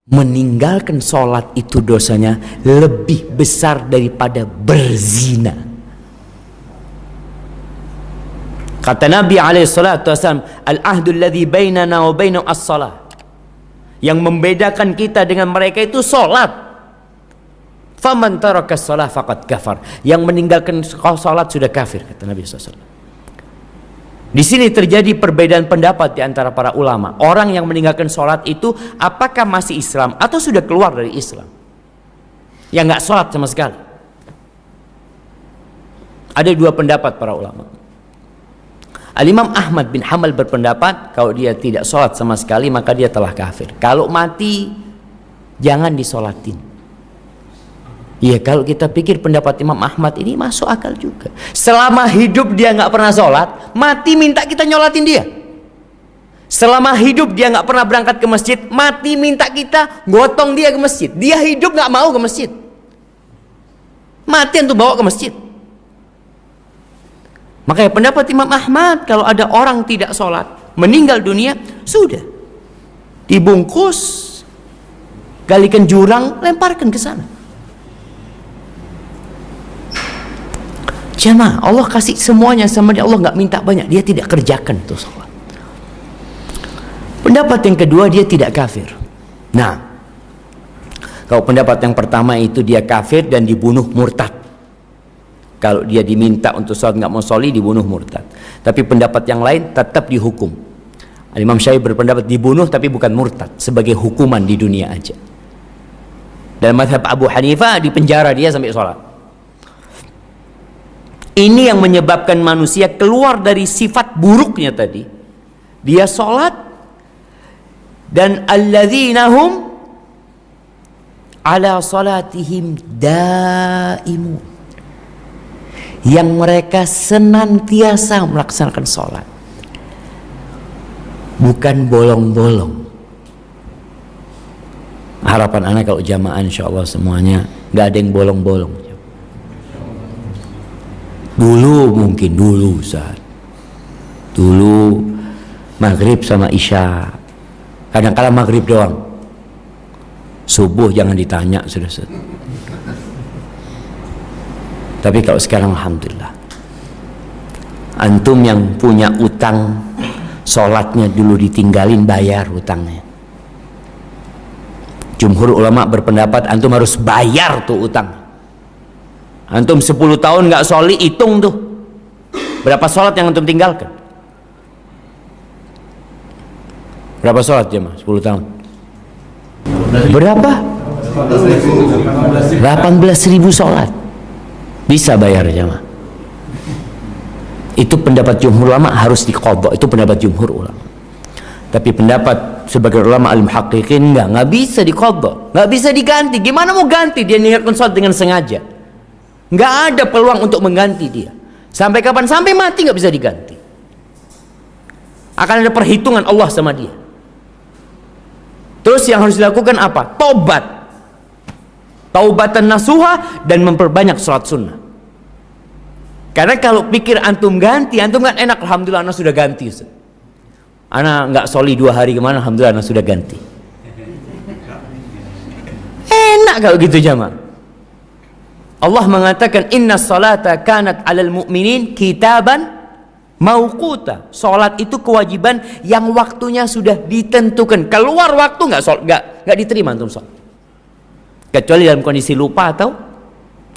meninggalkan sholat itu dosanya lebih besar daripada berzina. Kata Nabi SAW, al-ahdu alladhi bainana wa bainahum as-salah. Yang membedakan kita dengan mereka itu sholat. Faman taraka as-salah faqad kafar. Yang meninggalkan sholat sudah kafir, kata Nabi SAW. Di sini terjadi perbedaan pendapat di antara para ulama. Orang yang meninggalkan sholat itu apakah masih Islam atau sudah keluar dari Islam? Yang nggak sholat sama sekali. Ada dua pendapat para ulama. Al-Imam Ahmad bin Hanbal berpendapat kalau dia tidak sholat sama sekali maka dia telah kafir. Kalau mati jangan disolatin. Iya, kalau kita pikir pendapat Imam Ahmad ini masuk akal juga. Selama hidup dia nggak pernah sholat, mati minta kita nyolatin dia. Selama hidup dia nggak pernah berangkat ke masjid, mati minta kita gotong dia ke masjid. Dia hidup nggak mau ke masjid, mati untuk bawa ke masjid. Makanya pendapat Imam Ahmad, kalau ada orang tidak sholat meninggal dunia, sudah dibungkus, galikan jurang, lemparkan ke sana. Jamaah, Allah kasih semuanya sama dia. Allah nggak minta banyak, dia tidak kerjakan tuh sholat. Pendapat yang kedua, dia tidak kafir. Nah, kalau pendapat yang pertama itu dia kafir dan dibunuh murtad. Kalau dia diminta untuk sholat nggak mau sholi, dibunuh murtad. Tapi pendapat yang lain tetap dihukum. Imam Syafi'i berpendapat dibunuh tapi bukan murtad, sebagai hukuman di dunia aja. Dan mazhab Abu Hanifah dipenjara dia sampai sholat. Ini yang menyebabkan manusia keluar dari sifat buruknya tadi. Dia sholat dan alladzina hum ala salatihim daimun. Yang mereka senantiasa melaksanakan sholat, bukan bolong-bolong. Harapan anak kalau jamaah insyaallah semuanya nggak ada yang bolong-bolong. Dulu mungkin, dulu Ustaz, dulu maghrib sama isya, kadang-kadang maghrib doang, subuh jangan ditanya sudah Ustaz. Tapi kalau sekarang alhamdulillah, antum yang punya utang, sholatnya dulu ditinggalin, bayar utangnya. Jumhur ulama berpendapat antum harus bayar tuh utang. Antum 10 tahun nggak sholi, hitung tuh berapa sholat yang antum tinggalkan. Berapa sholat jemaah 10 tahun? Berapa? 18.000 sholat. Bisa bayar jemaah. Itu pendapat jumhur ulama, harus diqadha. Itu pendapat jumhur ulama. Tapi pendapat sebagai ulama al-muhaqqiqin nggak bisa diqadha, nggak bisa diganti. Gimana mau ganti? Dia niatkan sholat dengan sengaja. Nggak ada peluang untuk mengganti dia. Sampai kapan? Sampai mati nggak bisa diganti. Akan ada perhitungan Allah sama dia. Terus yang harus dilakukan apa? Taubat. Taubatan nasuha dan memperbanyak sholat sunnah. Karena kalau pikir antum ganti, antum kan enak, alhamdulillah anak sudah ganti. Anak nggak sholi 2 hari kemana, alhamdulillah anak sudah ganti. Enak kalau gitu jamaah. Allah mengatakan inna salata kanat 'alal mu'minin kitaban mauquta. Salat itu kewajiban yang waktunya sudah ditentukan. Keluar waktu nggak diterima antum salat. Kecuali dalam kondisi lupa atau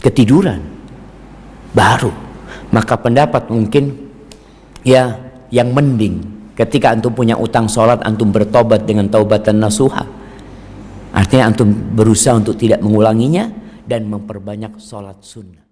ketiduran. Baru maka pendapat mungkin ya yang mending ketika antum punya utang salat, antum bertobat dengan taubatan nasuha. Artinya antum berusaha untuk tidak mengulanginya dan memperbanyak sholat sunnah.